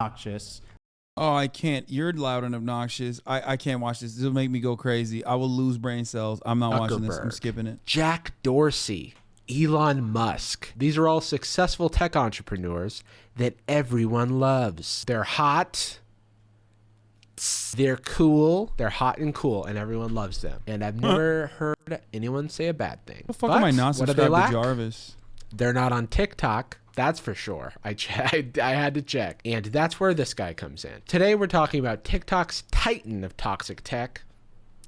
obnoxious. Oh, I can't. You're loud and obnoxious. I can't watch this. This will make me go crazy. I will lose brain cells. I'm not watching this. I'm skipping it. Jack Dorsey, Elon Musk. These are all successful tech entrepreneurs that everyone loves. They're hot. They're cool. They're hot and cool, and everyone loves them. And I've never heard anyone say a bad thing. The fuck am I not subscribed to Jarvis? They're not on TikTok. That's for sure. I had to check. And that's where this guy comes in. Today we're talking about TikTok's titan of toxic tech,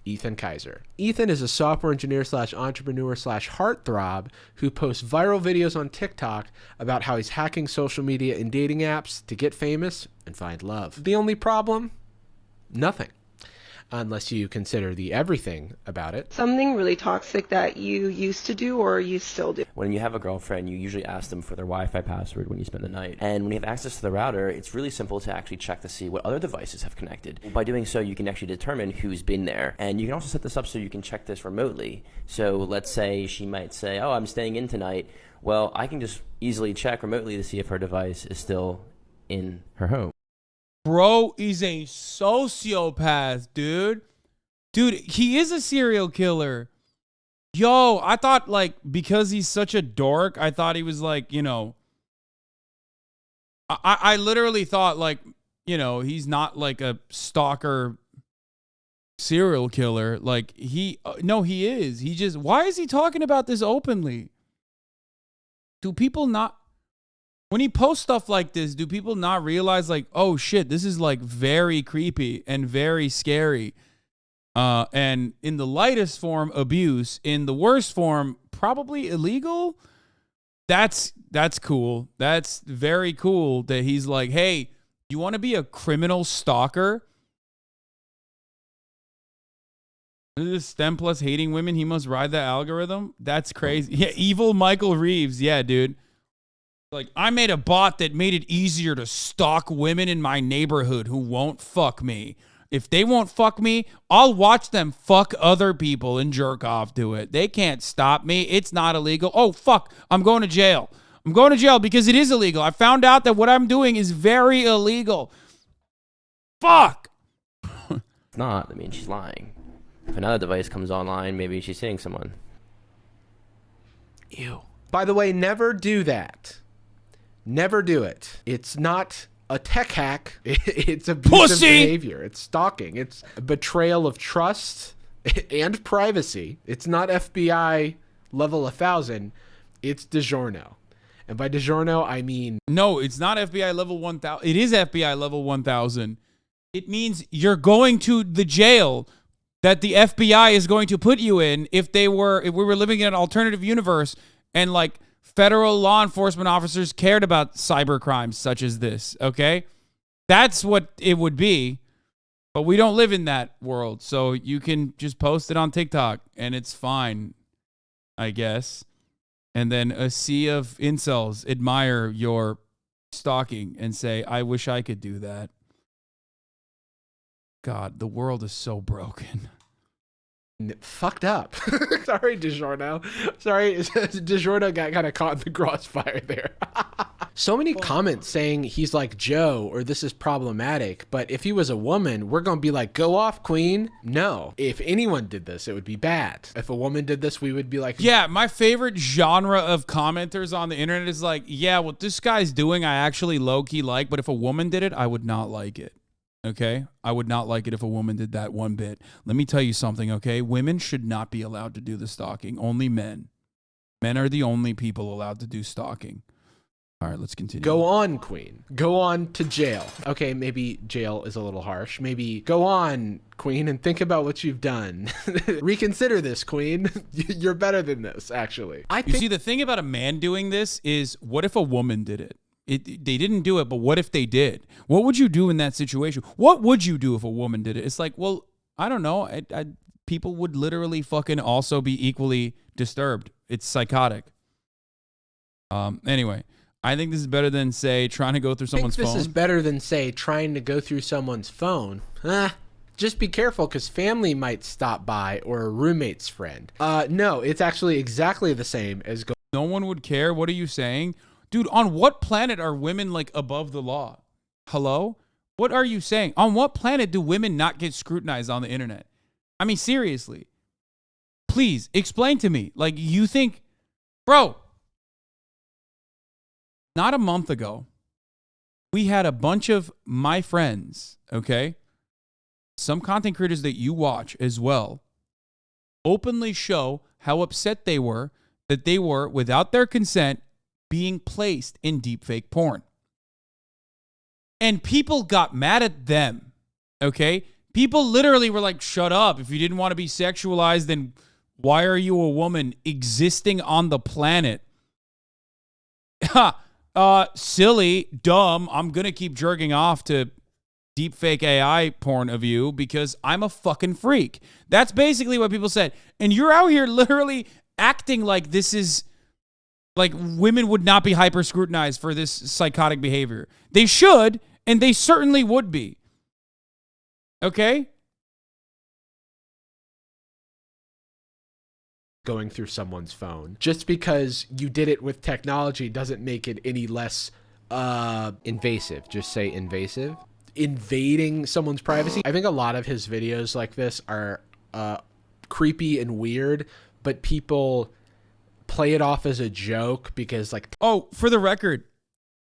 Ethan Kaiser. Ethan is a software engineer slash entrepreneur slash heartthrob who posts viral videos on TikTok about how he's hacking social media and dating apps to get famous and find love. The only problem? Nothing. Unless you consider the everything about it. Something really toxic that you used to do or you still do. When you have a girlfriend, you usually ask them for their Wi-Fi password when you spend the night. And when you have access to the router, it's really simple to actually check to see what other devices have connected. By doing so, you can actually determine who's been there. And you can also set this up so you can check this remotely. So let's say she might say, oh, I'm staying in tonight. Well, I can just easily check remotely to see if her device is still in her home. Bro is a sociopath, dude. Dude, he is a serial killer. Yo, I thought, like, because he's such a dork, I thought he was, like, you know... I literally thought, like, you know, he's not, like, a stalker serial killer. Like, no, he is. He just... Why is he talking about this openly? Do people not... When he posts stuff like this, do people not realize, like, oh shit, this is like very creepy and very scary? And in the lightest form, abuse. In the worst form, probably illegal. That's cool. That's very cool that he's like, hey, you want to be a criminal stalker? This is STEM plus hating women. He must ride that algorithm. That's crazy. Yeah, evil Michael Reeves. Yeah, dude. Like, I made a bot that made it easier to stalk women in my neighborhood who won't fuck me. If they won't fuck me, I'll watch them fuck other people and jerk off to it. They can't stop me. It's not illegal. Oh, fuck. I'm going to jail. I'm going to jail because it is illegal. I found out that what I'm doing is very illegal. Fuck. It's not. I mean, she's lying. If another device comes online, maybe she's hitting someone. Ew. By the way, never do that. Never do it. It's not a tech hack. It's abusive behavior. It's stalking. It's a betrayal of trust and privacy. It's not FBI level 1000. It's DiGiorno. And by DiGiorno, I mean... No, it's not FBI level 1000. It is FBI level 1000. It means you're going to the jail that the FBI is going to put you in if we were living in an alternative universe and, like, federal law enforcement officers cared about cyber crimes such as this, okay? That's what it would be, but we don't live in that world, so you can just post it on TikTok, and it's fine, I guess. And then a sea of incels admire your stalking and say, I wish I could do that. God, the world is so broken. Fucked up. Sorry, DiGiorno. Sorry, DiGiorno got kind of caught in the crossfire there. So many comments saying he's like Joe or this is problematic, but if he was a woman, we're going to be like, go off, queen. No. If anyone did this, it would be bad. If a woman did this, we would be like... Yeah, my favorite genre of commenters on the internet is like, yeah, what this guy's doing, I actually low-key like, but if a woman did it, I would not like it. Okay? I would not like it if a woman did that one bit. Let me tell you something, okay? Women should not be allowed to do the stalking. Only men. Men are the only people allowed to do stalking. All right, let's continue. Go on, queen. Go on to jail. Okay, maybe jail is a little harsh. Maybe go on, queen, and think about what you've done. Reconsider this, queen. You're better than this, actually. You see, the thing about a man doing this is, what if a woman did it? They didn't do it, but what if they did? What would you do in that situation? What would you do if a woman did it? It's like, well, I don't know. People would literally fucking also be equally disturbed. It's psychotic. Anyway, I think this is better than, say, trying to go through someone's phone. This is better than, say, trying to go through someone's phone. Just be careful because family might stop by or a roommate's friend. No, it's actually exactly the same as go. No one would care. What are you saying? Dude, on what planet are women, like, above the law? Hello? What are you saying? On what planet do women not get scrutinized on the internet? I mean, seriously. Please explain to me. Like, you think, bro, not a month ago, we had a bunch of my friends, okay? Some content creators that you watch as well, openly show how upset they were that they were, without their consent, being placed in deepfake porn. And people got mad at them, okay? People literally were like, shut up. If you didn't want to be sexualized, then why are you a woman existing on the planet? Silly, dumb. I'm going to keep jerking off to deepfake AI porn of you because I'm a fucking freak. That's basically what people said. And you're out here literally acting like this is, like women would not be hyper scrutinized for this psychotic behavior. They should, and they certainly would be. Okay? Going through someone's phone. Just because you did it with technology doesn't make it any less invasive. Just say invasive. Invading someone's privacy. I think a lot of his videos like this are creepy and weird, but people play it off as a joke because, like, oh, for the record,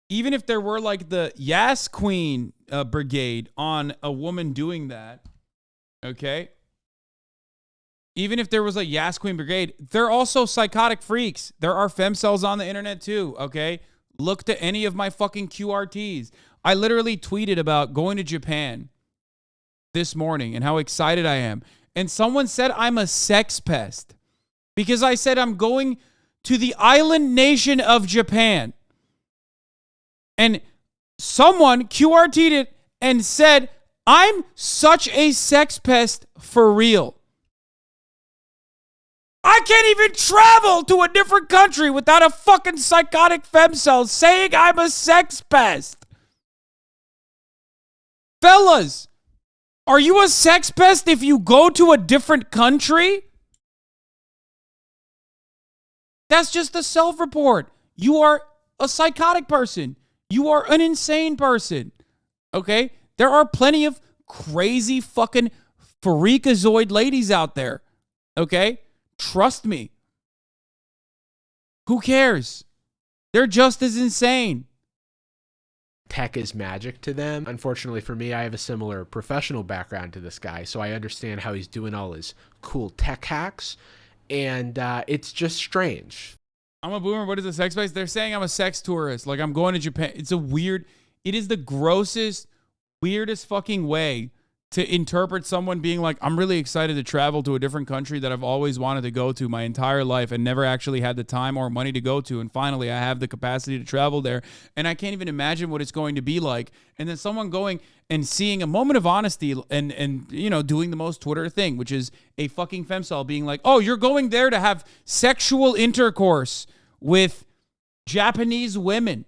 even if there were like the Yas Queen brigade on a woman doing that, okay? Even if there was a Yas Queen brigade, they're also psychotic freaks. There are femcells on the internet too, okay? Look to any of my fucking QRTs. I literally tweeted about going to Japan this morning and how excited I am. And someone said I'm a sex pest because I said I'm going to the island nation of Japan. And someone QRT'd it and said, I'm such a sex pest for real. I can't even travel to a different country without a fucking psychotic femcel saying I'm a sex pest. Fellas, are you a sex pest if you go to a different country? That's just a self-report. You are a psychotic person. You are an insane person. Okay? There are plenty of crazy fucking freakazoid ladies out there. Okay? Trust me. Who cares? They're just as insane. Tech is magic to them. Unfortunately for me, I have a similar professional background to this guy, so I understand how he's doing all his cool tech hacks, and it's just strange. I'm a boomer. What is a sex pest? They're saying I'm a sex tourist. Like, I'm going to Japan. It's a weird, it is the grossest, weirdest fucking way to interpret someone being like, I'm really excited to travel to a different country that I've always wanted to go to my entire life and never actually had the time or money to go to. And finally, I have the capacity to travel there. And I can't even imagine what it's going to be like. And then someone going and seeing a moment of honesty and you know, doing the most Twitter thing, which is a fucking femcel being like, oh, you're going there to have sexual intercourse with Japanese women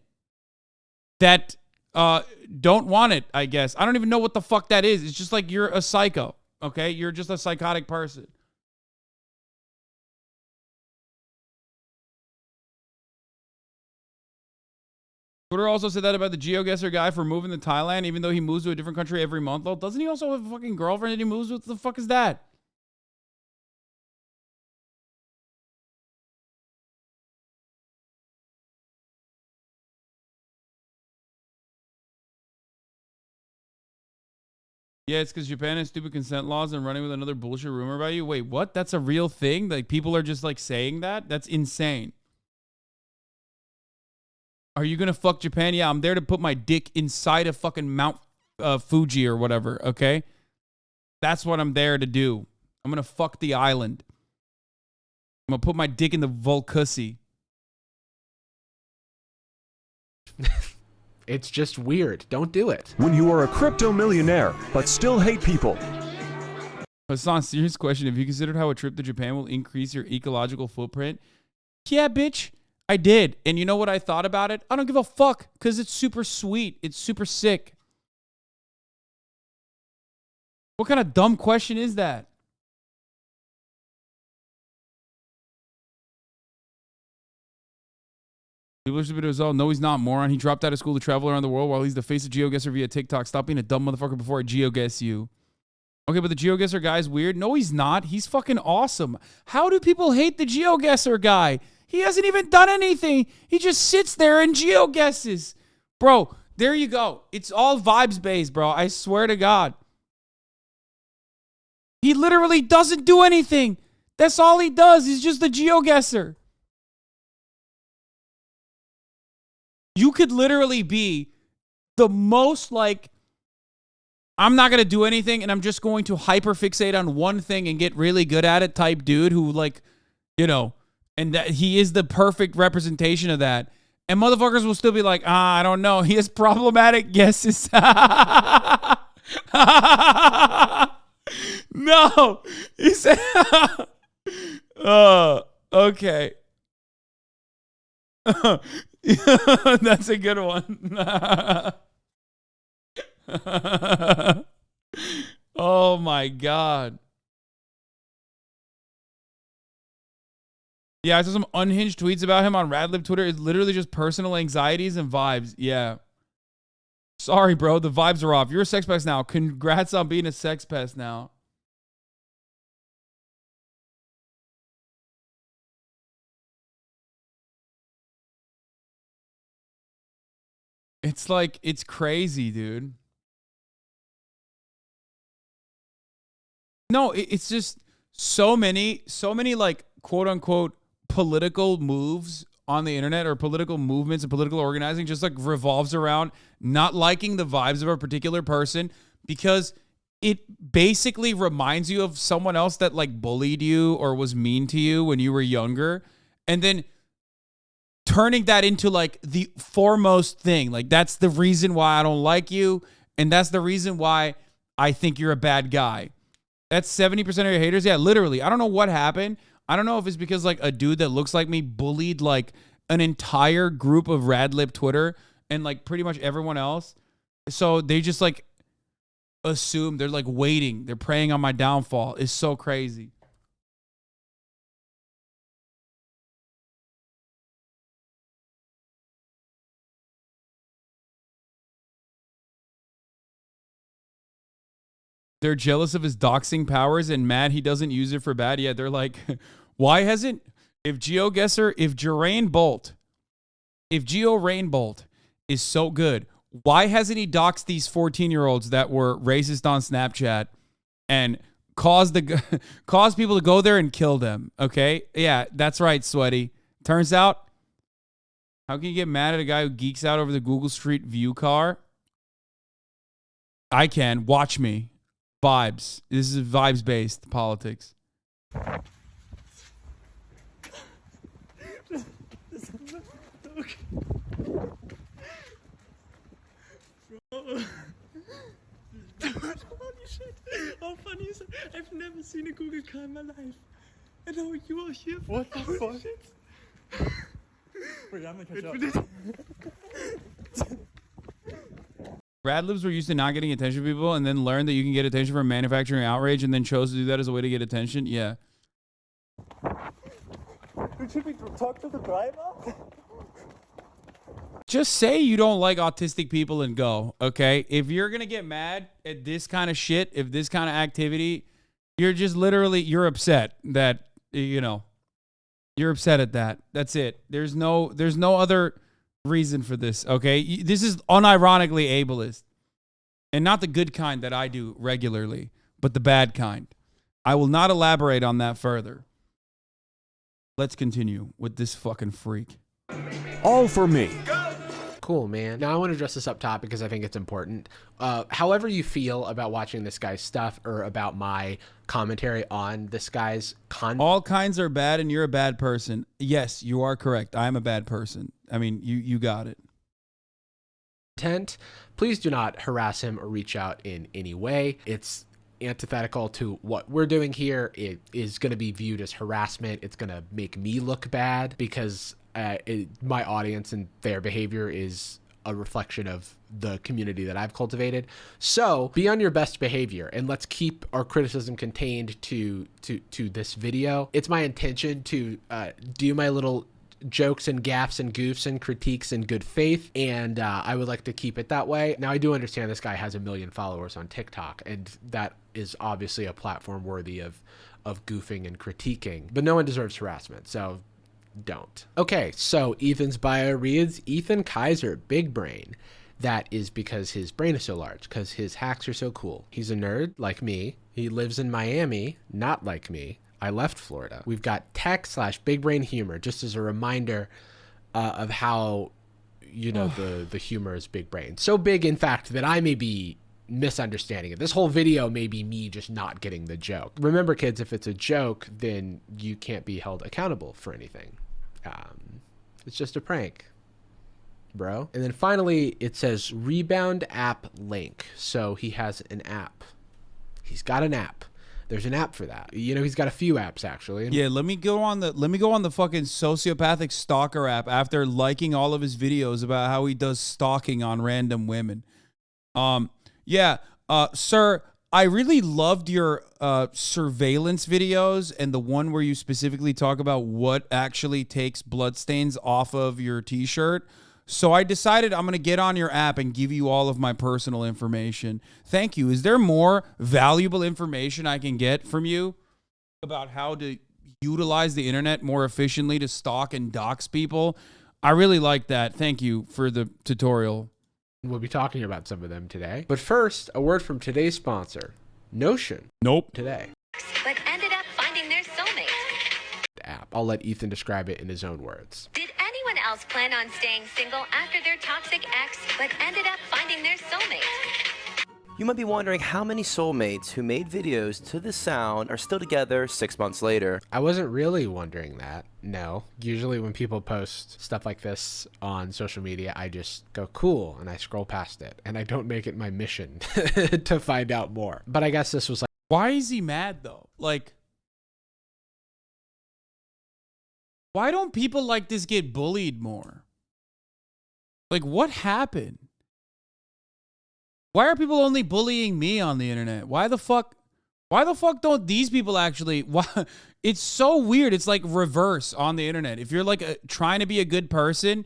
that don't want it, I guess. I don't even know what the fuck that is. It's just like you're a psycho, okay? You're just a psychotic person. Twitter also said that about the GeoGuessr guy for moving to Thailand, even though he moves to a different country every month. Well, doesn't he also have a fucking girlfriend that he moves with? What the fuck is that? Yeah, it's because Japan has stupid consent laws and running with another bullshit rumor about you. Wait, what? That's a real thing? Like, people are just, like, saying that? That's insane. Are you going to fuck Japan? Yeah, I'm there to put my dick inside of fucking Mount Fuji or whatever, okay? That's what I'm there to do. I'm going to fuck the island. I'm going to put my dick in the Volcussy. It's just weird. Don't do it. When you are a crypto millionaire, but still hate people. Hasan, serious question. Have you considered how a trip to Japan will increase your ecological footprint? Yeah, bitch. I did. And you know what I thought about it? I don't give a fuck because it's super sweet. It's super sick. What kind of dumb question is that? People should be result. No, he's not, moron. He dropped out of school to travel around the world while he's the face of GeoGuessr via TikTok. Stop being a dumb motherfucker before I GeoGuess you. Okay, but the GeoGuessr guy's weird. No, he's not. He's fucking awesome. How do people hate the GeoGuessr guy? He hasn't even done anything. He just sits there and GeoGuesses. Bro, there you go. It's all vibes based, bro. I swear to God. He literally doesn't do anything. That's all he does. He's just a GeoGuessr. You could literally be the most like, I'm not going to do anything and I'm just going to hyperfixate on one thing and get really good at it type dude who like, you know, and that he is the perfect representation of that. And motherfuckers will still be like, I don't know. He has problematic guesses. No. He said, okay. That's a good one. Oh my God. Yeah, I saw some unhinged tweets about him on Radlib Twitter. It's literally just personal anxieties and vibes. Yeah. Sorry, bro. The vibes are off. You're a sex pest now. Congrats on being a sex pest now. It's like, it's crazy, dude. No, it's just so many like quote unquote political moves on the internet or political movements and political organizing just like revolves around not liking the vibes of a particular person because it basically reminds you of someone else that like bullied you or was mean to you when you were younger. And then turning that into like the foremost thing. Like that's the reason why I don't like you. And that's the reason why I think you're a bad guy. That's 70% of your haters. Yeah, literally. I don't know what happened. I don't know if it's because like a dude that looks like me bullied like an entire group of Radlib Twitter and like pretty much everyone else. So they just like assume they're like waiting. They're preying on my downfall. It's so crazy. They're jealous of his doxing powers and mad he doesn't use it for bad. Yeah, they're like, why hasn't, if GeoGuessr, if Geo Rainbolt is so good, why hasn't he doxed these 14-year-olds that were racist on Snapchat and caused people to go there and kill them? Okay? Yeah, that's right, Sweaty. Turns out, how can you get mad at a guy who geeks out over the Google Street View car? I can. Watch me. Vibes. This is vibes-based politics. Holy shit. How funny is it? I've never seen a Google car in my life. And now you are here. What the fuck? Shit. Wait, I'm gonna catch up. Radlibs were used to not getting attention from people and then learned that you can get attention from manufacturing outrage and then chose to do that as a way to get attention. Yeah. Should we talk to the driver? Just say you don't like autistic people and go, okay? If you're going to get mad at this kind of shit, if this kind of activity, you're just literally, you're upset that, you know, you're upset at that. That's it. There's no other reason for this, okay? This is unironically ableist. And not the good kind that I do regularly, but the bad kind. I will not elaborate on that further. Let's continue with this fucking freak. All for me. Cool, man. Now I want to address this up top because I think it's important. However you feel about watching this guy's stuff or about my commentary on this guy's content. All kinds are bad and you're a bad person. Yes, you are correct. I am a bad person. I mean, you got it. Please do not harass him or reach out in any way. It's antithetical to what we're doing here. It is going to be viewed as harassment. It's going to make me look bad because my audience and their behavior is a reflection of the community that I've cultivated. So be on your best behavior and let's keep our criticism contained to this video. It's my intention to do my little jokes and gaffes and goofs and critiques in good faith, and I would like to keep it that way. Now, I do understand this guy has 1 million followers on TikTok, and that is obviously a platform worthy of goofing and critiquing, but no one deserves harassment, so don't. Okay, so Ethan's bio reads, Ethan Kaiser, big brain. That is because his brain is so large, because his hacks are so cool. He's a nerd, like me. He lives in Miami, not like me. I left Florida. We've got tech/big brain humor, just as a reminder of how, you know, the humor is big brain. So big, in fact, that I may be misunderstanding it. This whole video may be me just not getting the joke. Remember, kids, if it's a joke, then you can't be held accountable for anything. It's just a prank, bro. And then finally, it says rebound app link. So he has an app. He's got an app. There's an app for that. You know, he's got a few apps actually. Yeah, let me go on the fucking sociopathic stalker app after liking all of his videos about how he does stalking on random women. Sir, I really loved your surveillance videos and the one where you specifically talk about what actually takes bloodstains off of your t-shirt. So I decided I'm going to get on your app and give you all of my personal information. Thank you. Is there more valuable information I can get from you about how to utilize the internet more efficiently to stalk and dox people? I really like that. Thank you for the tutorial. We'll be talking about some of them today. But first, a word from today's sponsor, Notion. Nope. Today. But ended up finding their soulmate. App. I'll let Ethan describe it in his own words. Did anyone else plan on staying single after their toxic ex, but ended up finding their soulmate? You might be wondering how many soulmates who made videos to this sound are still together 6 months later. I wasn't really wondering that. No. Usually when people post stuff like this on social media, I just go, cool, and I scroll past it. And I don't make it my mission to find out more. But I guess this was like... Why is he mad, though? Like, why don't people like this get bullied more? Like, what happened? Why are people only bullying me on the internet? Why the fuck don't these people actually? Why? It's so weird. It's like reverse on the internet. If you're like trying to be a good person,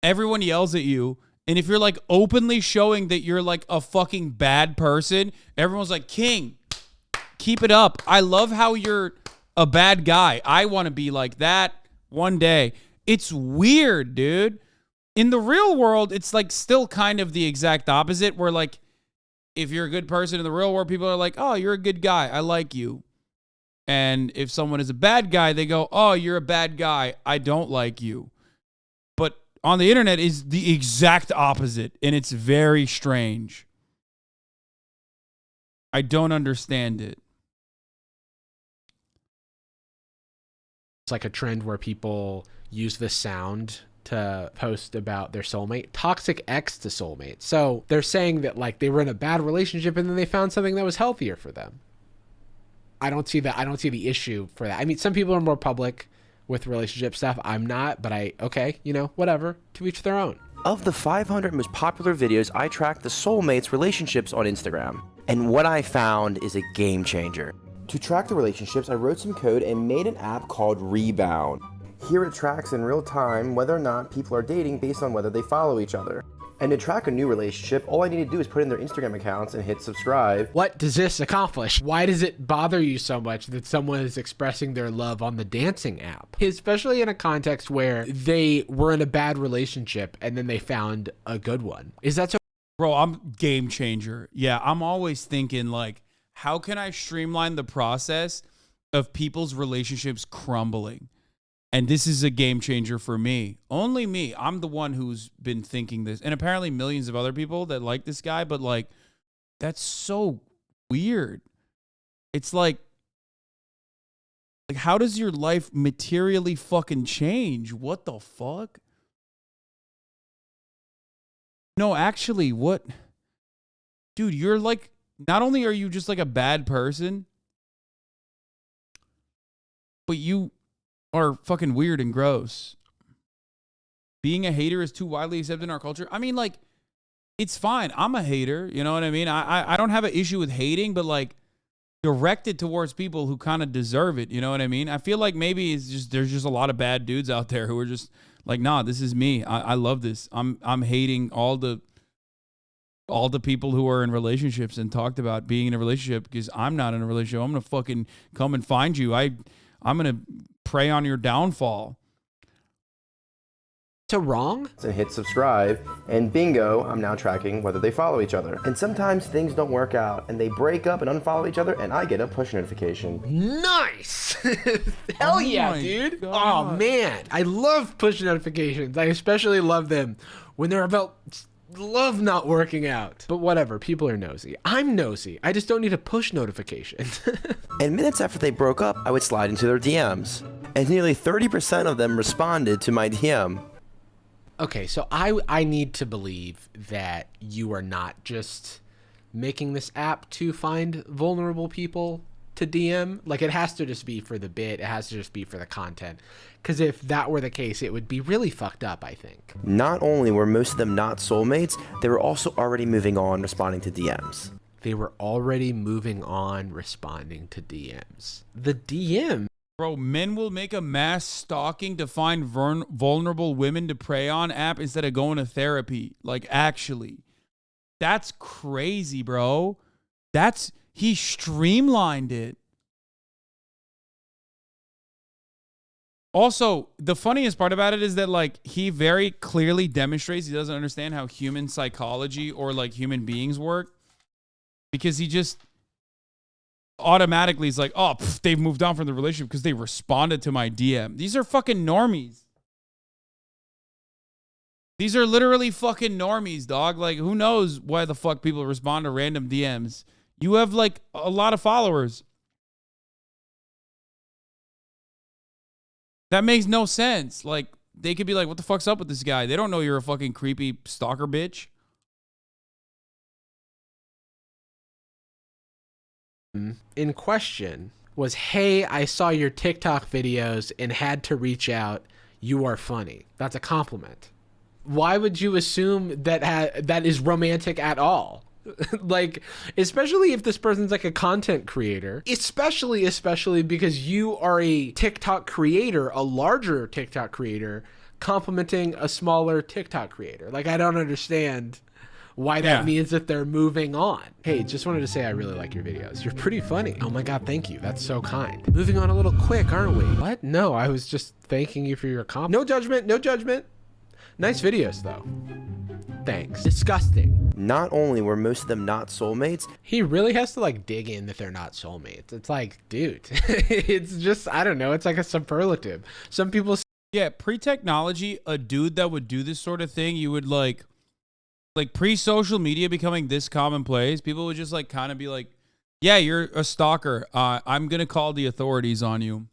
everyone yells at you. And if you're like openly showing that you're like a fucking bad person, everyone's like, King, keep it up. I love how you're a bad guy. I want to be like that one day. It's weird, dude. In the real world, it's like still kind of the exact opposite, where like, if you're a good person in the real world, people are like, oh, you're a good guy. I like you. And if someone is a bad guy, they go, oh, you're a bad guy. I don't like you. But on the internet is the exact opposite. And it's very strange. I don't understand it. It's like a trend where people use the sound to post about their soulmate. Toxic ex to soulmate. So they're saying that like they were in a bad relationship and then they found something that was healthier for them. I don't see the issue for that. I mean, some people are more public with relationship stuff. I'm not, but okay, you know, whatever. To each their own. Of the 500 most popular videos, I tracked the soulmates' relationships on Instagram. And what I found is a game changer. To track the relationships, I wrote some code and made an app called Rebound. Here it tracks in real time whether or not people are dating based on whether they follow each other. And to track a new relationship, all I need to do is put in their Instagram accounts and hit subscribe. What does this accomplish? Why does it bother you so much that someone is expressing their love on the dancing app? Especially in a context where they were in a bad relationship and then they found a good one. Is that so? Bro, I'm game changer. Yeah, I'm always thinking like, how can I streamline the process of people's relationships crumbling? And this is a game changer for me. Only me. I'm the one who's been thinking this. And apparently millions of other people that like this guy, but like, that's so weird. It's like how does your life materially fucking change? What the fuck? No, actually, what? Dude, you're like, not only are you just like a bad person, but you are fucking weird and gross. Being a hater is too widely accepted in our culture. I mean, like, it's fine. I'm a hater. You know what I mean? I don't have an issue with hating, but like, directed towards people who kind of deserve it. You know what I mean? I feel like maybe it's just there's just a lot of bad dudes out there who are just like, nah, this is me. I love this. I'm hating all the people who are in relationships and talked about being in a relationship because I'm not in a relationship. I'm gonna fucking come and find you. I'm gonna prey on your downfall. So wrong? And hit subscribe, and bingo, I'm now tracking whether they follow each other. And sometimes things don't work out, and they break up and unfollow each other, and I get a push notification. Nice! Hell yeah, my dude. God. Oh, man. I love push notifications. I especially love them when they're about love not working out. But whatever, people are nosy. I'm nosy. I just don't need a push notification. And minutes after they broke up, I would slide into their DMs. And nearly 30% of them responded to my DM. Okay, so I need to believe that you are not just making this app to find vulnerable people to DM. Like, it has to just be for the bit. It has to just be for the content. Because if that were the case, it would be really fucked up, I think. Not only were most of them not soulmates, they were also already moving on, responding to DMs. They were already moving on, responding to DMs. The DM. Bro, men will make a mass stalking to find vulnerable women to prey on app instead of going to therapy. Like, actually. That's crazy, bro. He streamlined it. Also, the funniest part about it is that, like, he very clearly demonstrates he doesn't understand how human psychology or, like, human beings work. Because he just automatically is like, oh, they've moved on from the relationship because they responded to my DM. These are fucking normies. These are literally fucking normies, dog. Like, who knows why the fuck people respond to random DMs? You have, like, a lot of followers. That makes no sense. Like, they could be like, what the fuck's up with this guy? They don't know you're a fucking creepy stalker bitch. In question was, hey, I saw your TikTok videos and had to reach out. You are funny. That's a compliment. Why would you assume that that is romantic at all? Like, especially if this person's like a content creator, especially because you are a TikTok creator, a larger TikTok creator, complimenting a smaller TikTok creator. Like, I don't understand why that means that they're moving on. Hey, just wanted to say I really like your videos. You're pretty funny. Oh my God, thank you. That's so kind. Moving on a little quick, aren't we? What? No, I was just thanking you for your comment. No judgment, no judgment. Nice videos, though. Thanks. Disgusting. Not only were most of them not soulmates, he really has to, like, dig in that they're not soulmates. It's like, dude, it's just, I don't know. It's like a superlative. Some people... Yeah, pre-technology, a dude that would do this sort of thing, you would, like pre-social media becoming this commonplace, people would just, like, kind of be like, yeah, you're a stalker. I'm going to call the authorities on you.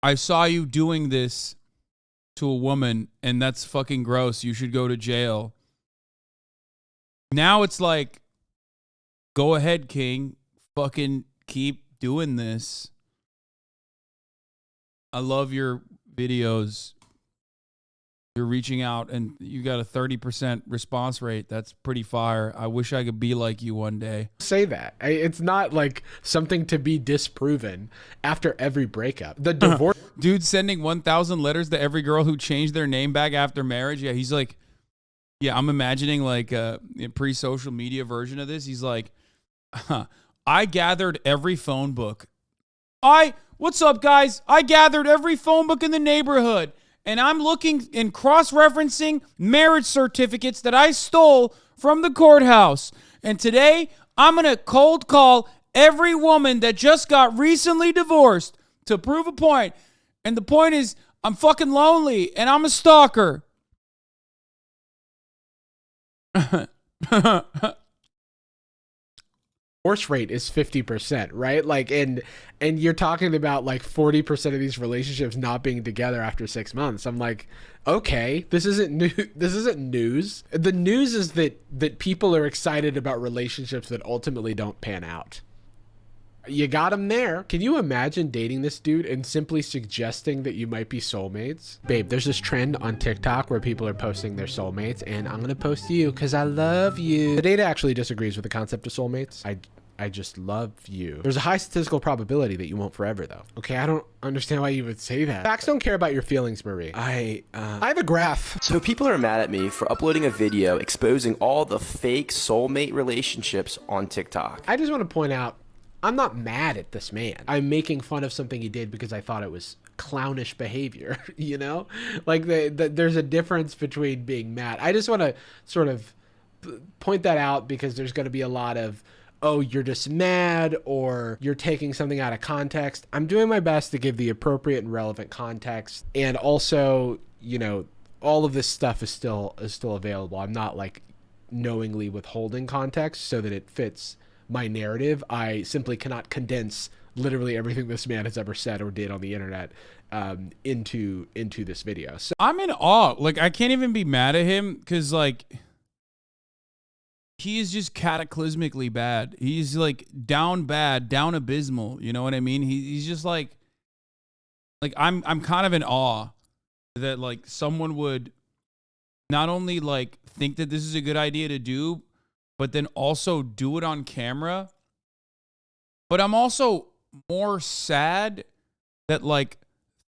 I saw you doing this to a woman, and that's fucking gross. You should go to jail. Now it's like, go ahead, King. Fucking keep doing this. I love your videos. You're reaching out, and you got a 30% response rate. That's pretty fire. I wish I could be like you one day. Say that. It's not like something to be disproven after every breakup. The divorce... Dude sending 1,000 letters to every girl who changed their name back after marriage. Yeah, he's like... Yeah, I'm imagining, like, a pre-social media version of this. He's like, I gathered every phone book. What's up, guys? I gathered every phone book in the neighborhood. And I'm looking and cross-referencing marriage certificates that I stole from the courthouse. And today, I'm going to cold call every woman that just got recently divorced to prove a point. And the point is, I'm fucking lonely and I'm a stalker. Divorce rate is 50%, right? Like, and you're talking about like 40% of these relationships not being together after 6 months. I'm like, okay, this isn't new. This isn't news. The news is that people are excited about relationships that ultimately don't pan out. You got him there. Can you imagine dating this dude and simply suggesting that you might be soulmates? Babe, there's this trend on TikTok where people are posting their soulmates, and I'm going to post you because I love you. The data actually disagrees with the concept of soulmates. I just love you. There's a high statistical probability that you won't forever, though. Okay, I don't understand why you would say that. Facts don't care about your feelings, Marie. I have a graph. So people are mad at me for uploading a video exposing all the fake soulmate relationships on TikTok. I just want to point out, I'm not mad at this man. I'm making fun of something he did because I thought it was clownish behavior, you know? Like there's a difference between being mad. I just want to sort of point that out because there's going to be a lot of, oh, you're just mad or you're taking something out of context. I'm doing my best to give the appropriate and relevant context. And also, you know, all of this stuff is still available. I'm not like knowingly withholding context so that it fits my narrative. I simply cannot condense literally everything this man has ever said or did on the internet into this video. So I'm in awe. Like, I can't even be mad at him because, like, he is just cataclysmically bad. He's like down bad, down abysmal. You know what I mean? He's just like I'm kind of in awe that like someone would not only like think that this is a good idea to do, but then also do it on camera. But I'm also more sad that like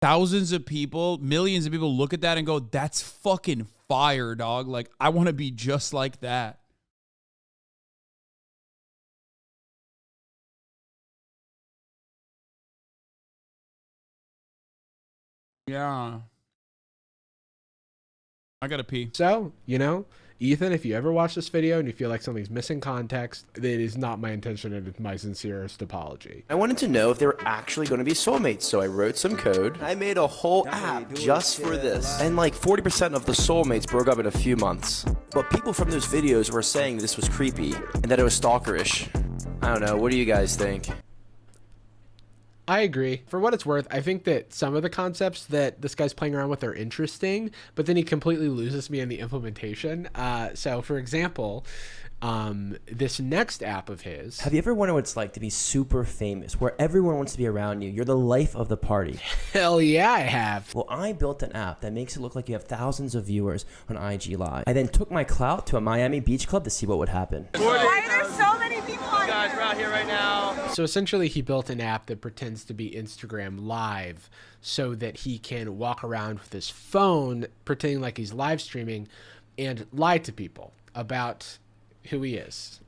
thousands of people, millions of people look at that and go, that's fucking fire, dog. Like, I want to be just like that. Yeah. I gotta pee. So, you know, Ethan, if you ever watch this video and you feel like something's missing context, it is not my intention and it's my sincerest apology. I wanted to know if they were actually going to be soulmates, so I wrote some code. I made a whole app just for this. And like 40% of the soulmates broke up in a few months. But people from those videos were saying this was creepy and that it was stalkerish. I don't know, what do you guys think? I agree. For what it's worth, I think that some of the concepts that this guy's playing around with are interesting, but then he completely loses me in the implementation. So, for example, this next app of his... Have you ever wondered what it's like to be super famous, where everyone wants to be around you? You're the life of the party. Hell yeah, I have. Well, I built an app that makes it look like you have thousands of viewers on IG Live. I then took my clout to a Miami beach club to see what would happen. Why are there so many people on here? Guys, we're out here right now. So essentially, he built an app that pretends to be Instagram Live so that he can walk around with his phone, pretending like he's live streaming, and lie to people about who he is.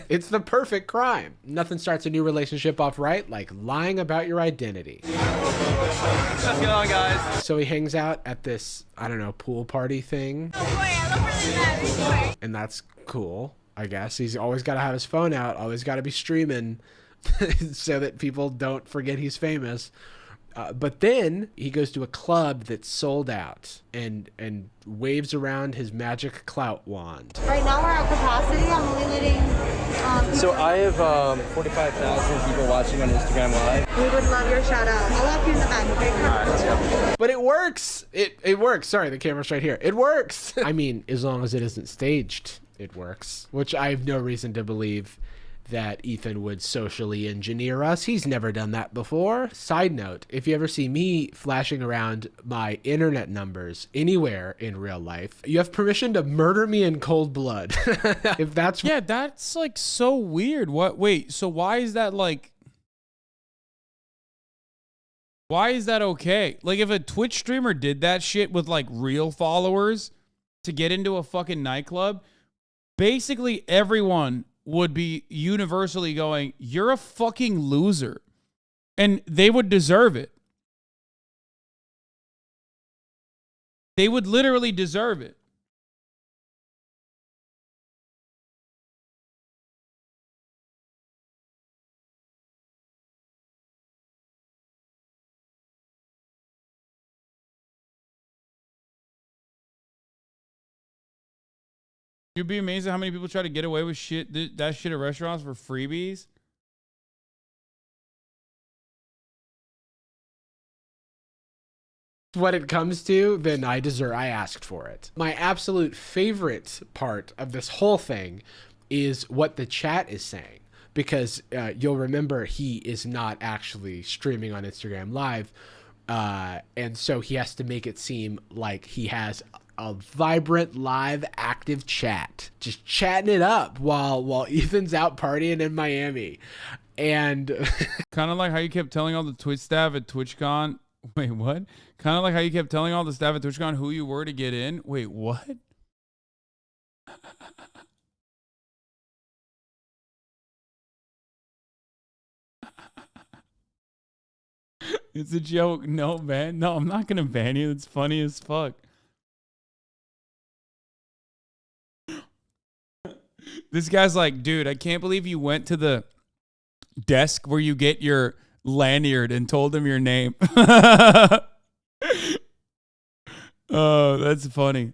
It's the perfect crime. Nothing starts a new relationship off right like lying about your identity. Let's get on, guys. So he hangs out at this, I don't know, pool party thing. And that's cool, I guess. He's always got to have his phone out, always got to be streaming so that people don't forget he's famous. But then he goes to a club that's sold out and waves around his magic clout wand. Right now we're at capacity. I'm only letting So I have 45,000 people watching on Instagram Live. we would love your shout out. I'll help you in the back, okay? Come on. Let's go. But it works. It works. Sorry, the camera's right here. It works. I mean, as long as it isn't staged, it works. Which I have no reason to believe that Ethan would socially engineer us. He's never done that before. Side note, if you ever see me flashing around my internet numbers anywhere in real life, you have permission to murder me in cold blood. If that's... Yeah, that's like so weird. What? Wait, so why is that like... Why is that okay? Like, if a Twitch streamer did that shit with like real followers to get into a fucking nightclub, basically everyone would be universally going, you're a fucking loser. And they would deserve it. They would literally deserve it. You'd be amazed at how many people try to get away with shit, that shit at restaurants for freebies. What it comes to, then I asked for it. My absolute favorite part of this whole thing is what the chat is saying, because you'll remember he is not actually streaming on Instagram Live, and so he has to make it seem like he has a vibrant, live, active chat, just chatting it up while Ethan's out partying in Miami. And Kind of like how you kept telling all the Twitch staff at TwitchCon. Wait, what? Kind of like how you kept telling all the staff at TwitchCon who you were to get in. Wait, what? It's a joke. No, man. No, I'm not going to ban you. It's funny as fuck. This guy's like, dude, I can't believe you went to the desk where you get your lanyard and told him your name. Oh, that's funny.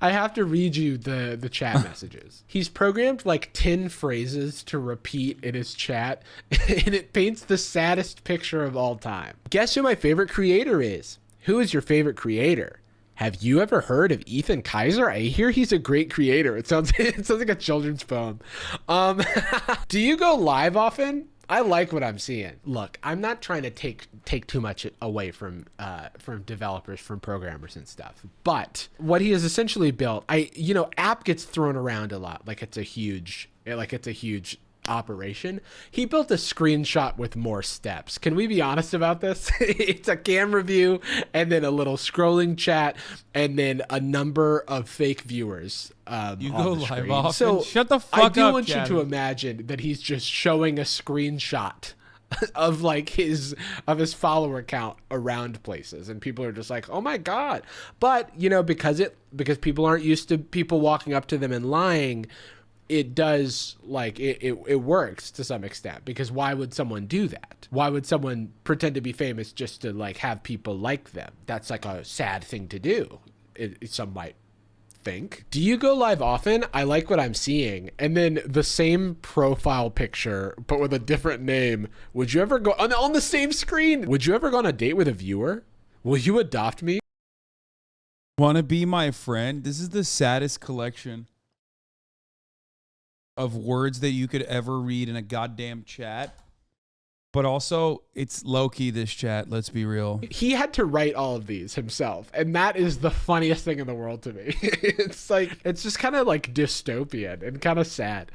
I have to read you the chat messages. He's programmed like 10 phrases to repeat in his chat, and it paints the saddest picture of all time. Guess who my favorite creator is? Who is your favorite creator? Have you ever heard of Ethan Kaiser? I hear he's a great creator. It sounds like a children's poem. Do you go live often? I like what I'm seeing. Look, I'm not trying to take too much away from developers, from programmers and stuff. But what he has essentially built, app gets thrown around a lot like it's a huge operation. He built a screenshot with more steps. Can we be honest about this? It's a camera view and then a little scrolling chat and then a number of fake viewers. You go live often? So shut the fuck up. I do want you to imagine that he's just showing a screenshot of like his follower count around places, and people are just like, oh my god. But because people aren't used to people walking up to them and lying, it does, like, it works to some extent, because why would someone do that? Why would someone pretend to be famous just to like have people like them? That's like a sad thing to do, some might think. Do you go live often? I like what I'm seeing. And then the same profile picture but with a different name. Would you ever go on the same screen? Would you ever go on a date with a viewer? Will you adopt me? Want to be my friend? This is the saddest collection of words that you could ever read in a goddamn chat. But also, it's low-key, this chat, let's be real. He had to write all of these himself, and that is the funniest thing in the world to me. It's just kind of like dystopian and kind of sad.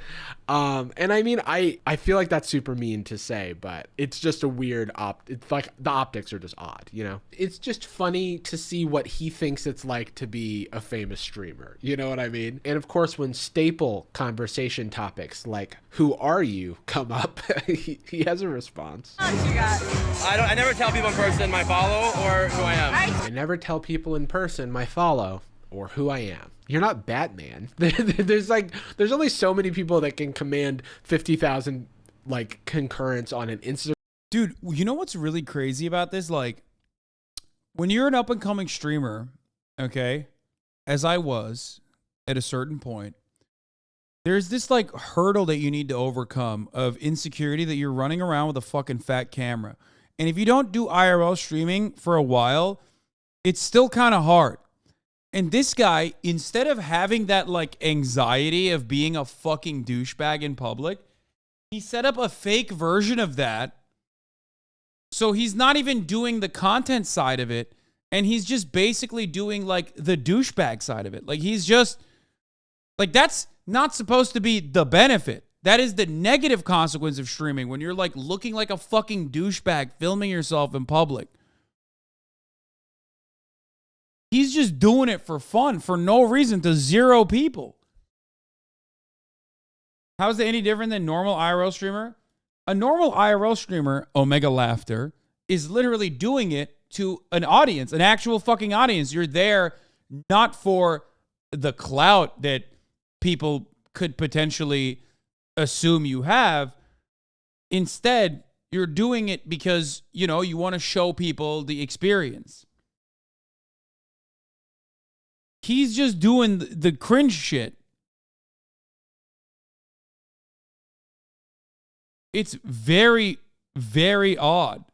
And I mean, I feel like that's super mean to say, but it's just a weird it's like the optics are just odd, It's just funny to see what he thinks it's like to be a famous streamer. You know what I mean? And of course, when staple conversation topics like, who are you, come up, he has a response. I never tell people in person my follow or who I am. I never tell people in person my follow or who I am. You're not Batman. There's only so many people that can command 50,000 like concurrence on an Instagram. Dude, you know what's really crazy about this? Like, when you're an up and coming streamer, okay, as I was at a certain point, there's this like hurdle that you need to overcome of insecurity that you're running around with a fucking fat camera. And if you don't do IRL streaming for a while, it's still kind of hard. And this guy, instead of having that like anxiety of being a fucking douchebag in public, he set up a fake version of that. So he's not even doing the content side of it. And he's just basically doing like the douchebag side of it. Like he's just like, that's not supposed to be the benefit. That is the negative consequence of streaming, when you're like looking like a fucking douchebag filming yourself in public. He's just doing it for fun, for no reason, to 0 people. How is it any different than normal IRL streamer? A normal IRL streamer, Omega Laughter, is literally doing it to an audience, an actual fucking audience. You're there not for the clout that people could potentially assume you have. Instead, you're doing it because, you want to show people the experience. He's just doing the cringe shit. It's very, very odd.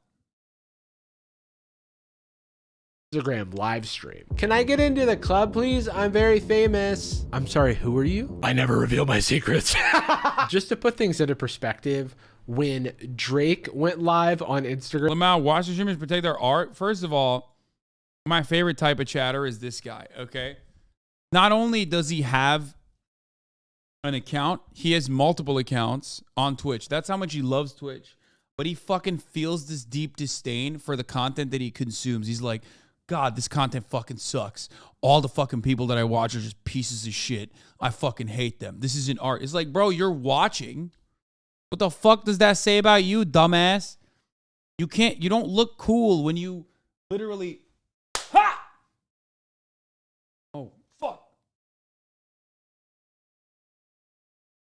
Instagram live stream. Can I get into the club, please? I'm very famous. I'm sorry, who are you? I never reveal my secrets. Just to put things into perspective, when Drake went live on Instagram. Lamau, watch the streamers protect their art. First of all, My favorite type of chatter is this guy, okay? Not only does he have an account, he has multiple accounts on Twitch. That's how much he loves Twitch. But he fucking feels this deep disdain for the content that he consumes. He's like, God, this content fucking sucks. All the fucking people that I watch are just pieces of shit. I fucking hate them. This isn't art. It's like, bro, you're watching. What the fuck does that say about you, dumbass? You don't look cool when you literally... Ha! Oh, fuck.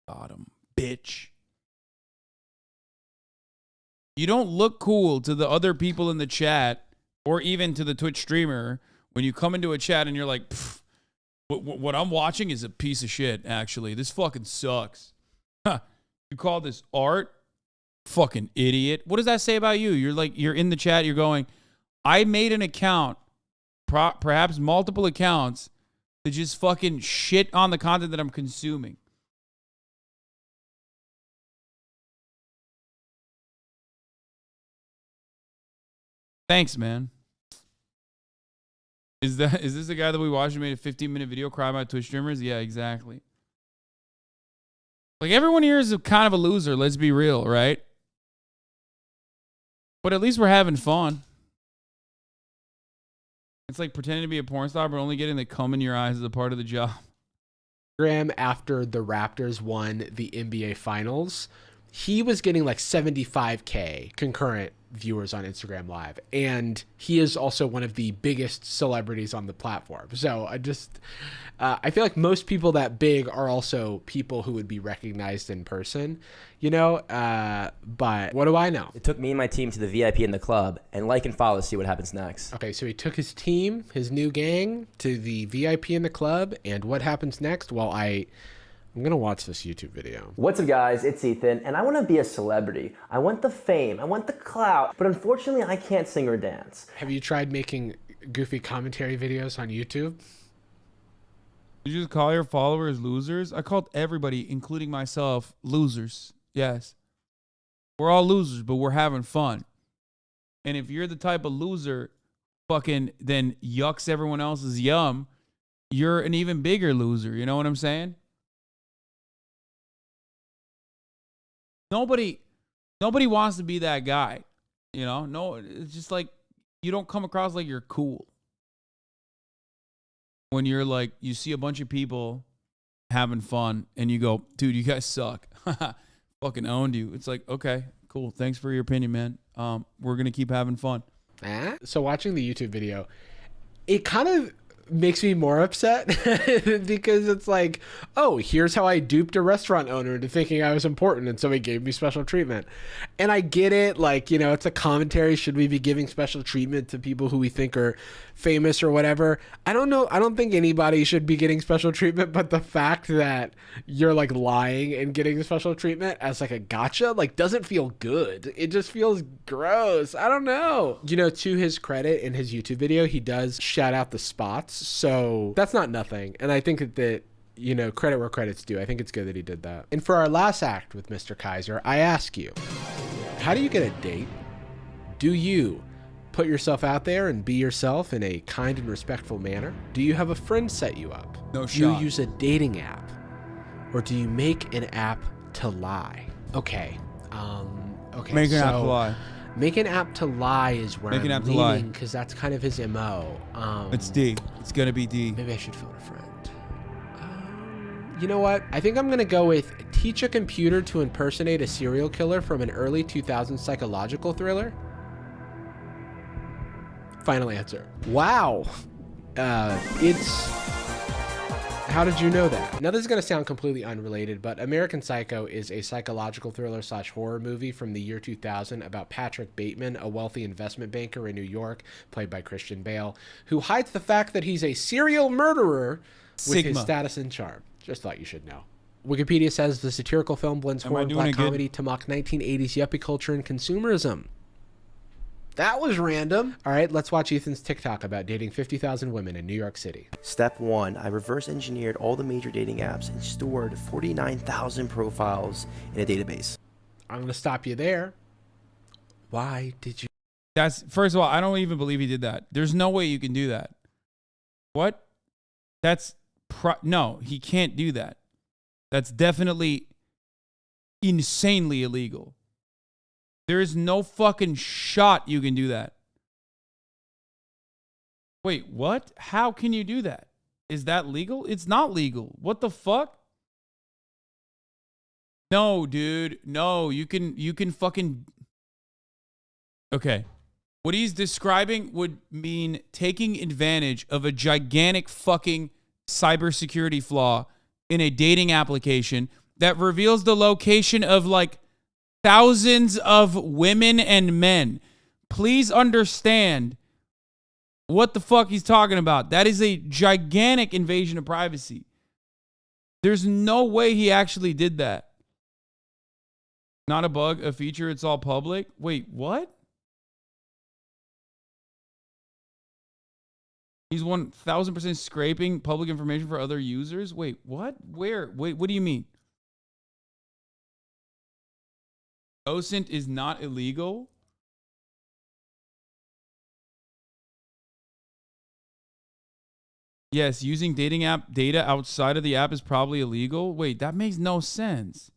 Got him, bitch. You don't look cool to the other people in the chat or even to the Twitch streamer when you come into a chat and you're like, what I'm watching is a piece of shit, actually. This fucking sucks. Huh. You call this art? Fucking idiot. What does that say about you? You're in the chat, you're going, I made an account, perhaps multiple accounts, to just fucking shit on the content that I'm consuming. Thanks, man. Is this the guy that we watched who made a 15-minute video crying about Twitch streamers? Yeah, exactly. Like, everyone here is kind of a loser, let's be real, right? But at least we're having fun. It's like pretending to be a porn star, but only getting the cum in your eyes as a part of the job. After the Raptors won the NBA Finals, he was getting like 75K concurrent viewers on Instagram Live. And he is also one of the biggest celebrities on the platform. So I feel like most people that big are also people who would be recognized in person, you know? But what do I know? It took me and my team to the VIP in the club, and like and follow to see what happens next. Okay, so he took his team, his new gang, to the VIP in the club, and what happens next? Well, I'm gonna watch this YouTube video. What's up, guys? It's Ethan, and I want to be a celebrity. I want the fame, I want the clout, but unfortunately I can't sing or dance. Have you tried making goofy commentary videos on YouTube? Did you just call your followers losers? I called everybody, including myself, losers. Yes. We're all losers, but we're having fun. And if you're the type of loser fucking then yucks everyone else's yum, you're an even bigger loser. You know what I'm saying? Nobody wants to be that guy, you know? No, it's just like you don't come across like you're cool. When you're like, you see a bunch of people having fun and you go, dude, you guys suck. Fucking owned you. It's like, okay, cool. Thanks for your opinion, man. We're going to keep having fun. So watching the YouTube video, it kind of makes me more upset because it's like, oh, here's how I duped a restaurant owner into thinking I was important, and so he gave me special treatment. And I get it, like, you know, it's a commentary. Should we be giving special treatment to people who we think are famous or whatever? I don't know. I don't think anybody should be getting special treatment, but the fact that you're like lying and getting special treatment as like a gotcha, like, doesn't feel good. It just feels gross. I don't know. You know, to his credit, in his YouTube video, he does shout out the spots. So that's not nothing. And I think that, you know, credit where credit's due. I think it's good that he did that. And for our last act with Mr. Kaiser, I ask you, how do you get a date? Do you put yourself out there and be yourself in a kind and respectful manner? Do you have a friend set you up? No shot. Do you use a dating app? Or do you make an app to lie? Okay. Okay. Make an app to lie. Make an app to lie is where I'm leaning, because that's kind of his MO. It's D. It's going to be D. Maybe I should phone a friend. You know what? I think I'm going to go with teach a computer to impersonate a serial killer from an early 2000s psychological thriller. Final answer. Wow. How did you know that? Now, this is going to sound completely unrelated, but American Psycho is a psychological thriller / horror movie from the year 2000 about Patrick Bateman, a wealthy investment banker in New York, played by Christian Bale, who hides the fact that he's a serial murderer with his status and charm. Just thought you should know. Wikipedia says the satirical film blends horror and black comedy to mock 1980s yuppie culture and consumerism. That was random. All right, let's watch Ethan's TikTok about dating 50,000 women in New York City. Step 1, I reverse engineered all the major dating apps and stored 49,000 profiles in a database. I'm going to stop you there. Why did you That's, first of all, I don't even believe he did that. There's no way you can do that. What? No, he can't do that. That's definitely insanely illegal. There is no fucking shot you can do that. Wait, what? How can you do that? Is that legal? It's not legal. What the fuck? No, dude. No, you can fucking... Okay. What he's describing would mean taking advantage of a gigantic fucking cybersecurity flaw in a dating application that reveals the location of like thousands of women and men. Please understand what the fuck he's talking about. That is a gigantic invasion of privacy. There's no way he actually did that. Not a bug, a feature, it's all public. Wait, what? He's 1000% scraping public information for other users? Wait, what? Where? Wait, what do you mean? OSINT is not illegal? Yes, using dating app data outside of the app is probably illegal. Wait, that makes no sense.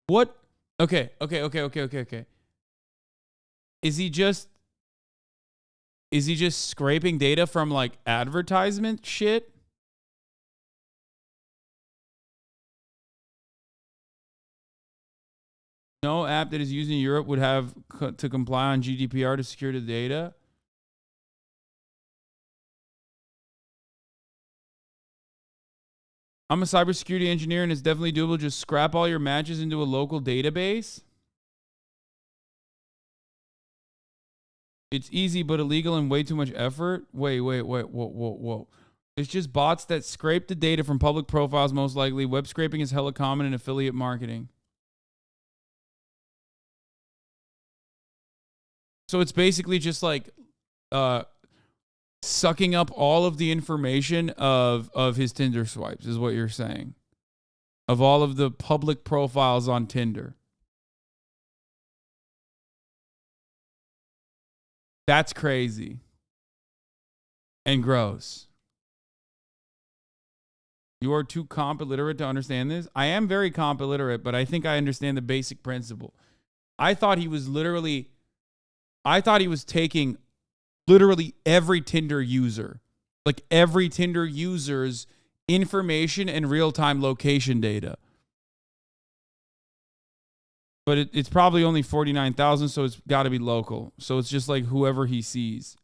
What? Okay. Is he just scraping data from like advertisement shit? No app that is used in Europe would have to comply on GDPR to secure the data. I'm a cybersecurity engineer and it's definitely doable. Just scrap all your matches into a local database. It's easy but illegal and way too much effort. Wait, whoa. It's just bots that scrape the data from public profiles most likely. Web scraping is hella common in affiliate marketing. So it's basically just like sucking up all of the information of his Tinder swipes is what you're saying. Of all of the public profiles on Tinder. That's crazy. And gross. You are too comp illiterate to understand this? I am very comp illiterate, but I think I understand the basic principle. I thought he was taking literally every Tinder user. Like every Tinder user's information and real-time location data. But it's probably only 49,000, so it's got to be local. So it's just like whoever he sees.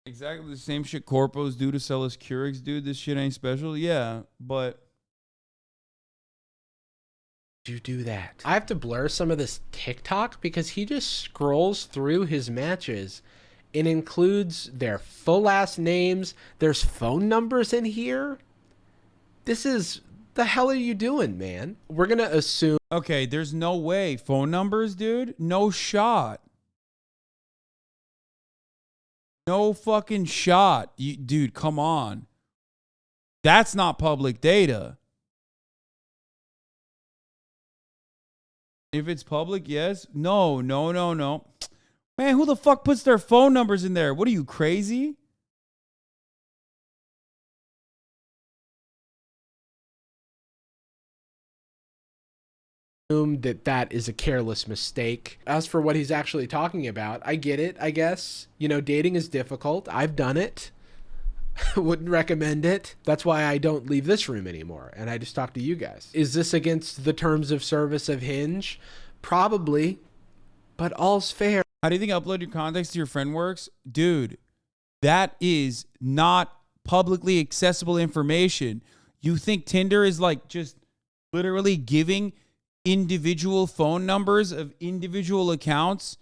Exactly the same shit corpos do to sell us Keurigs, dude. This shit ain't special. Yeah, but... You do that. I have to blur some of this TikTok because he just scrolls through his matches and includes their full last names. There's phone numbers in here. This is... The hell are you doing, man? We're going to assume... Okay, there's no way. Phone numbers, dude? No shot. No fucking shot. Dude, come on. That's not public data. If it's public, yes. No. Man, who the fuck puts their phone numbers in there? What are you, crazy? That is a careless mistake. As for what he's actually talking about, I get it, I guess. You know, dating is difficult. I've done it. Wouldn't recommend it. That's why I don't leave this room anymore and I just talk to you guys. Is this against the terms of service of Hinge? Probably, but all's fair. How do you think upload your contacts to your friend works? Dude, that is not publicly accessible information. You think Tinder is like just literally giving individual phone numbers of individual accounts?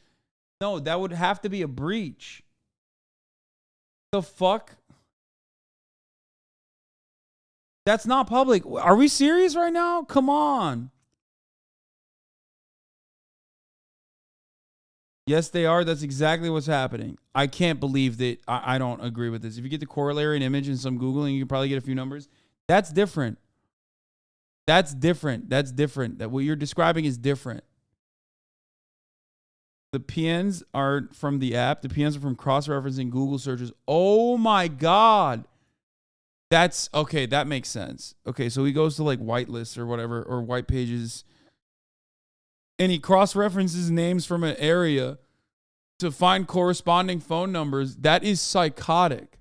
No, that would have to be a breach. The fuck? That's not public. Are we serious right now? Come on. Yes, they are. That's exactly what's happening. I can't believe that. I don't agree with this. If you get the corollary and image and some Googling, you can probably get a few numbers. That's different. That's different. That's different. That what you're describing is different. The PNs are from the app. The PNs are from cross-referencing Google searches. Oh my God. That's okay. That makes sense. Okay. So he goes to like whitelists or whatever, or white pages, and he cross-references names from an area to find corresponding phone numbers. That is psychotic.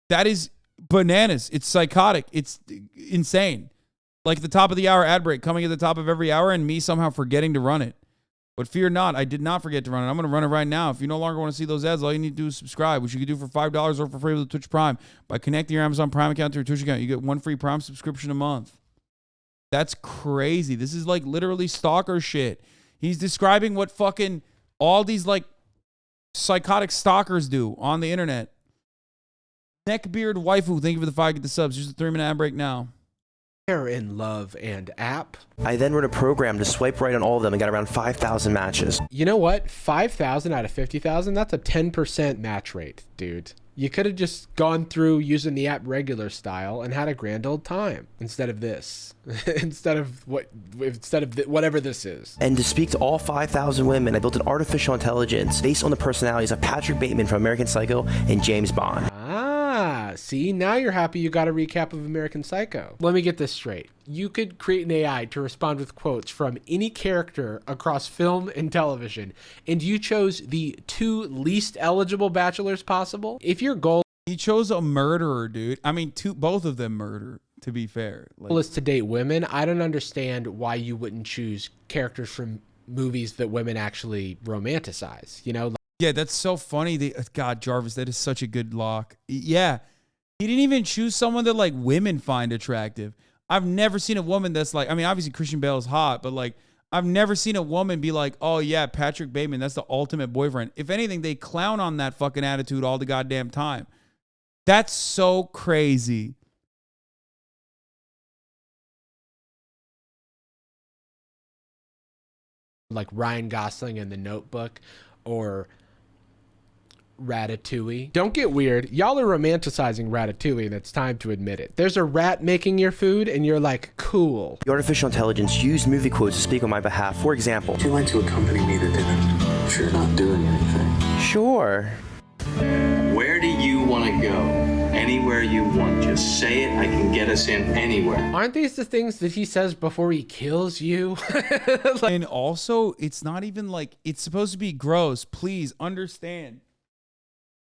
That is bananas. It's psychotic. It's insane. Like the top of the hour ad break coming at the top of every hour and me somehow forgetting to run it. But fear not, I did not forget to run it. I'm going to run it right now. If you no longer want to see those ads, all you need to do is subscribe, which you can do for $5 or for free with Twitch Prime. By connecting your Amazon Prime account to your Twitch account, you get one free Prime subscription a month. That's crazy. This is like literally stalker shit. He's describing what fucking all these like psychotic stalkers do on the internet. Neckbeard Waifu, thank you for the 5. Get the subs. Just a 3-minute ad break now. They're in love and app. I then wrote a program to swipe right on all of them and got around 5,000 matches. You know what? 5,000 out of 50,000, that's a 10% match rate, dude. You could have just gone through using the app regular style and had a grand old time instead of this. instead of whatever this is. And to speak to all 5,000 women, I built an artificial intelligence based on the personalities of Patrick Bateman from American Psycho and James Bond. Ah, see, now you're happy you got a recap of American Psycho. Let me get this straight. You could create an AI to respond with quotes from any character across film and television, and you chose the 2 least eligible bachelors possible. If your goal He chose a murderer, dude. I mean, both of them murder, to be fair. is to date women, I don't understand why you wouldn't choose characters from movies that women actually romanticize, you know? Yeah, that's so funny. God, Jarvis, that is such a good lock. Yeah. He didn't even choose someone that like women find attractive. I've never seen a woman that's like, I mean, obviously Christian Bale is hot, but like, I've never seen a woman be like, oh yeah, Patrick Bateman, that's the ultimate boyfriend. If anything, they clown on that fucking attitude all the goddamn time. That's so crazy. Like Ryan Gosling in The Notebook or Ratatouille. Don't get weird. Y'all are romanticizing Ratatouille and it's time to admit it. There's a rat making your food and you're like, cool. The artificial intelligence used movie quotes to speak on my behalf. For example, would you like to accompany me to dinner? If you're not doing anything. Sure. Where do you want to go? Anywhere you want. Just say it. I can get us in anywhere. Aren't these the things that he says before he kills you? And also, it's not even like, it's supposed to be gross. Please understand.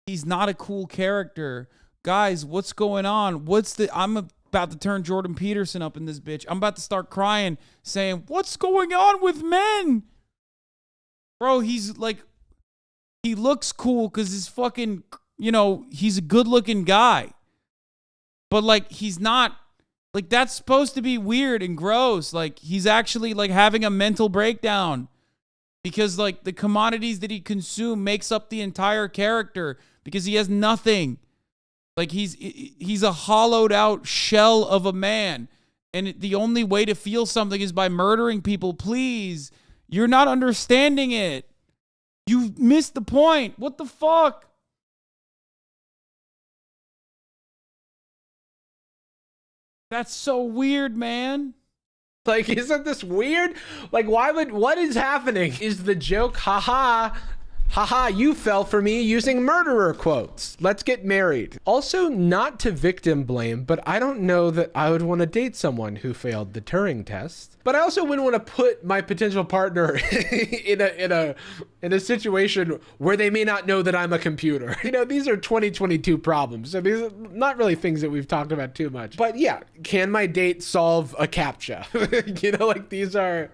He's not a cool character. Guys, what's going on? I'm about to turn Jordan Peterson up in this bitch. I'm about to start crying saying, what's going on with men? Bro, he's like, he looks cool because he's fucking, you know, he's a good looking guy. But like, he's not, like, that's supposed to be weird and gross. Like, he's actually like having a mental breakdown because like the commodities that he consumed makes up the entire character because he has nothing. Like, he's a hollowed out shell of a man. And the only way to feel something is by murdering people. Please, you're not understanding it. You missed the point. What the fuck? That's so weird, man. Like, isn't this weird? Like, what is happening? Is the joke, haha, you fell for me using murderer quotes. Let's get married. Also, not to victim blame, but I don't know that I would want to date someone who failed the Turing test. But I also wouldn't want to put my potential partner in a situation where they may not know that I'm a computer. You know, these are 2022 problems. So these are not really things that we've talked about too much. But yeah, can my date solve a CAPTCHA? You know, like these are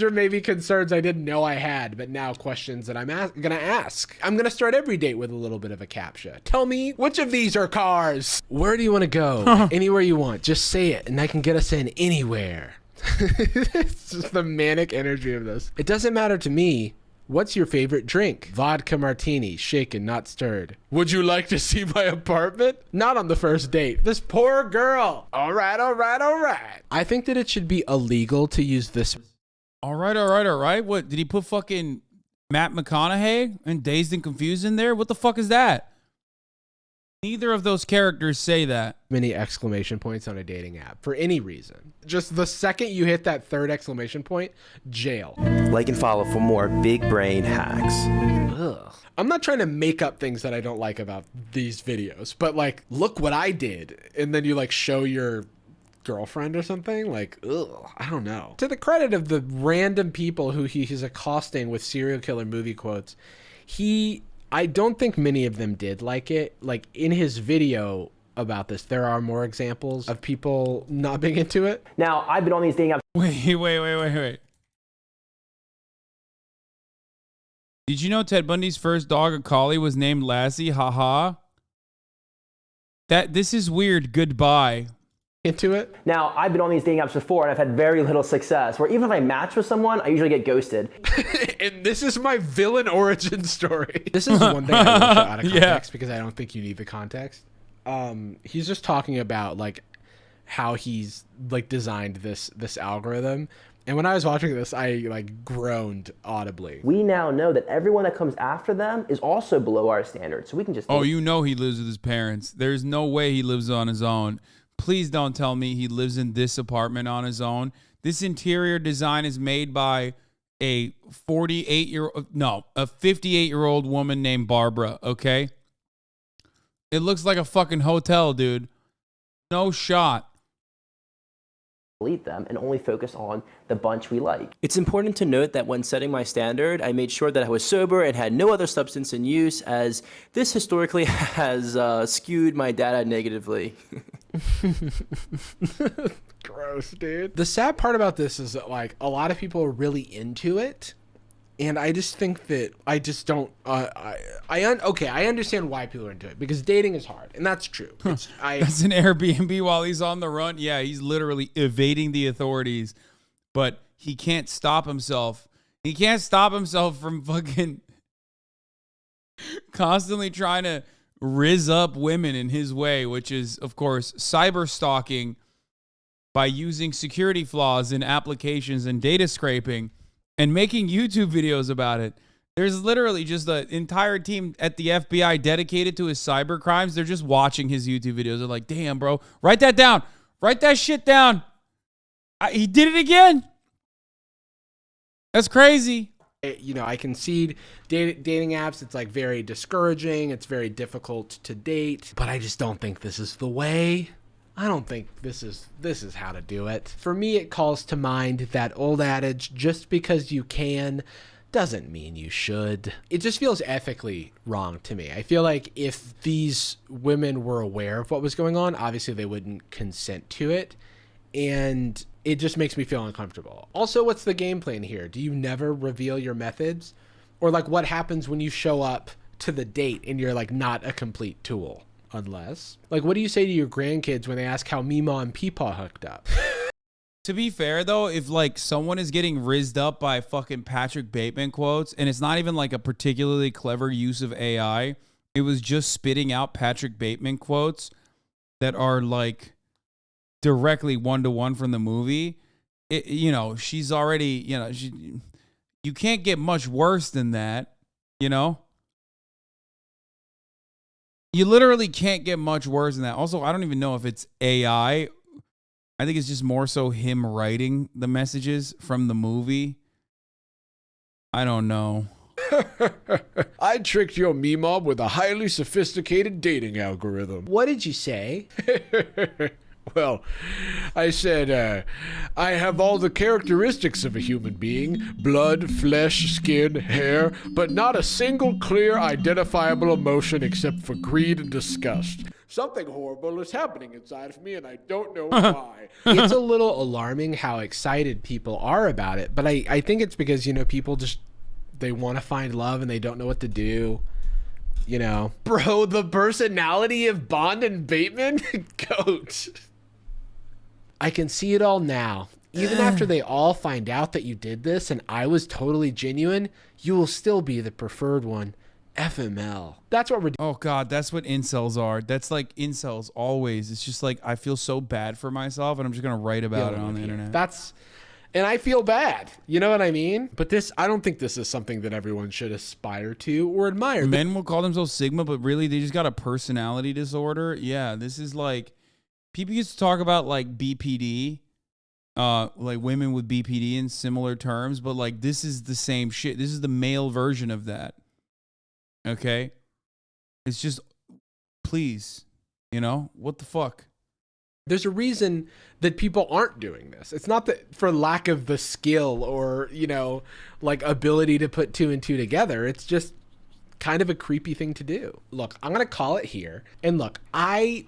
maybe concerns I didn't know I had, but now questions that I'm gonna ask. I'm gonna start every date with a little bit of a CAPTCHA. Tell me, which of these are cars? Where do you want to go? Anywhere you want. Just say it and I can get us in anywhere. It's just the manic energy of this. It doesn't matter to me What's your favorite drink? Vodka martini, shaken, not stirred. Would you like to see my apartment? Not on the first date. This poor girl. All right, all right, all right. I think that it should be illegal to use this. All right, all right, all right. What, did he put fucking Matt McConaughey and Dazed and Confused in there? What the fuck is that? Neither of those characters say that. Many exclamation points on a dating app for any reason. Just the second you hit that third exclamation point, jail. Like and follow for more big brain hacks. Ugh. I'm not trying to make up things that I don't like about these videos, but like, look what I did. And then you like show your girlfriend or something. Like, ugh, I don't know. To the credit of the random people who he's accosting with serial killer movie quotes, I don't think many of them did like it. Like in his video about this, there are more examples of people not being into it. Now, I've been on these dating apps. Wait. Did you know Ted Bundy's first dog, a collie, was named Lassie? Haha. This is weird. Goodbye. Into it. Now, I've been on these dating apps before and I've had very little success, where even if I match with someone, I usually get ghosted. And this is my villain origin story. This is one thing I would show out of context because I don't think you need the context. He's just talking about like how he's like designed this algorithm. And when I was watching this, I like groaned audibly. We now know that everyone that comes after them is also below our standards. So we can just... Oh, you know he lives with his parents. There's no way he lives on his own. Please don't tell me he lives in this apartment on his own. This interior design is made by a 58-year-old woman named Barbara, okay? It looks like a fucking hotel, dude. No shot. Delete them and only focus on the bunch we like. It's important to note that when setting my standard, I made sure that I was sober and had no other substance in use, as this historically has skewed my data negatively. Gross, dude. The sad part about this is that like a lot of people are really into it. And I just think that I just don't. I understand why people are into it because dating is hard, and that's true. That's an Airbnb while he's on the run. Yeah, he's literally evading the authorities, but he can't stop himself. He can't stop himself from fucking constantly trying to rizz up women in his way, which is, of course, cyber stalking by using security flaws in applications and data scraping. And making YouTube videos about it. There's literally just an entire team at the FBI dedicated to his cyber crimes. They're just watching his YouTube videos. They're like, damn, bro, write that down. Write that shit down. He did it again. That's crazy. You know, I concede dating apps, it's like very discouraging. It's very difficult to date. But I just don't think this is the way. I don't think this is how to do it. For me, it calls to mind that old adage, just because you can doesn't mean you should. It just feels ethically wrong to me. I feel like if these women were aware of what was going on, obviously they wouldn't consent to it. And it just makes me feel uncomfortable. Also, what's the game plan here? Do you never reveal your methods? Or like what happens when you show up to the date and you're like not a complete tool? Unless, like, what do you say to your grandkids when they ask how Meemaw and Peepaw hooked up? To be fair, though, if, like, someone is getting rizzed up by fucking Patrick Bateman quotes, and it's not even, like, a particularly clever use of AI, it was just spitting out Patrick Bateman quotes that are, like, directly one-to-one from the movie, you know, she's already, you know, you can't get much worse than that, you know? You literally can't get much worse than that. Also, I don't even know if it's AI. I think it's just more so him writing the messages from the movie. I don't know. I tricked your Meemaw with a highly sophisticated dating algorithm. What did you say? Well, I said, I have all the characteristics of a human being: blood, flesh, skin, hair, but not a single clear, identifiable emotion except for greed and disgust. Something horrible is happening inside of me, and I don't know why. It's a little alarming how excited people are about it, but I think it's because, you know, people just, they want to find love and they don't know what to do. You know, bro, the personality of Bond and Bateman? Goat. I can see it all now. Even after they all find out that you did this and I was totally genuine, you will still be the preferred one. FML. That's what we're doing. Oh God, that's what incels are. That's like incels always. It's just like I feel so bad for myself, and I'm just gonna write about it on the internet. And I feel bad. You know what I mean? But I don't think this is something that everyone should aspire to or admire. Men will call themselves Sigma, but really they just got a personality disorder. Yeah, this is like people used to talk about like BPD, like women with BPD in similar terms, but like this is the same shit. This is the male version of that. Okay? It's just, please, you know, what the fuck? There's a reason that people aren't doing this. It's not that for lack of the skill or, you know, like ability to put 2 and 2 together. It's just kind of a creepy thing to do. Look, I'm going to call it here. And look, I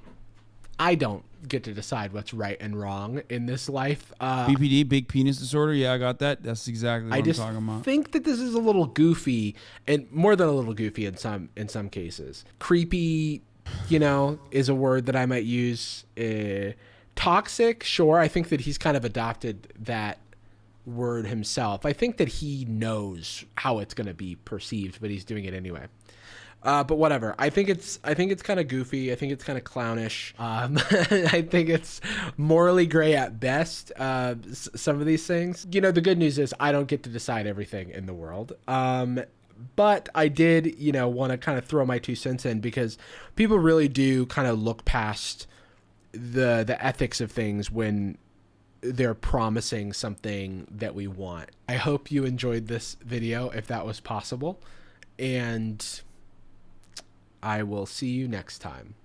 don't get to decide what's right and wrong in this life. BPD, big penis disorder. Yeah, I got that. That's exactly what I'm talking about. I think that this is a little goofy, and more than a little goofy in some cases. Creepy, you know, is a word that I might use. Toxic, sure. I think that he's kind of adopted that word himself. I think that he knows how it's going to be perceived, but he's doing it anyway. But whatever. I think it's kind of goofy. I think it's kind of clownish. I think it's morally gray at best. Some of these things. You know, the good news is I don't get to decide everything in the world. But I did, you know, want to kind of throw my 2 cents in because people really do kind of look past the ethics of things when they're promising something that we want. I hope you enjoyed this video if that was possible. And I will see you next time.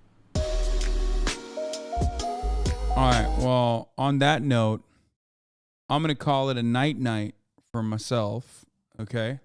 All right. Well, on that note, I'm going to call it a night for myself. Okay.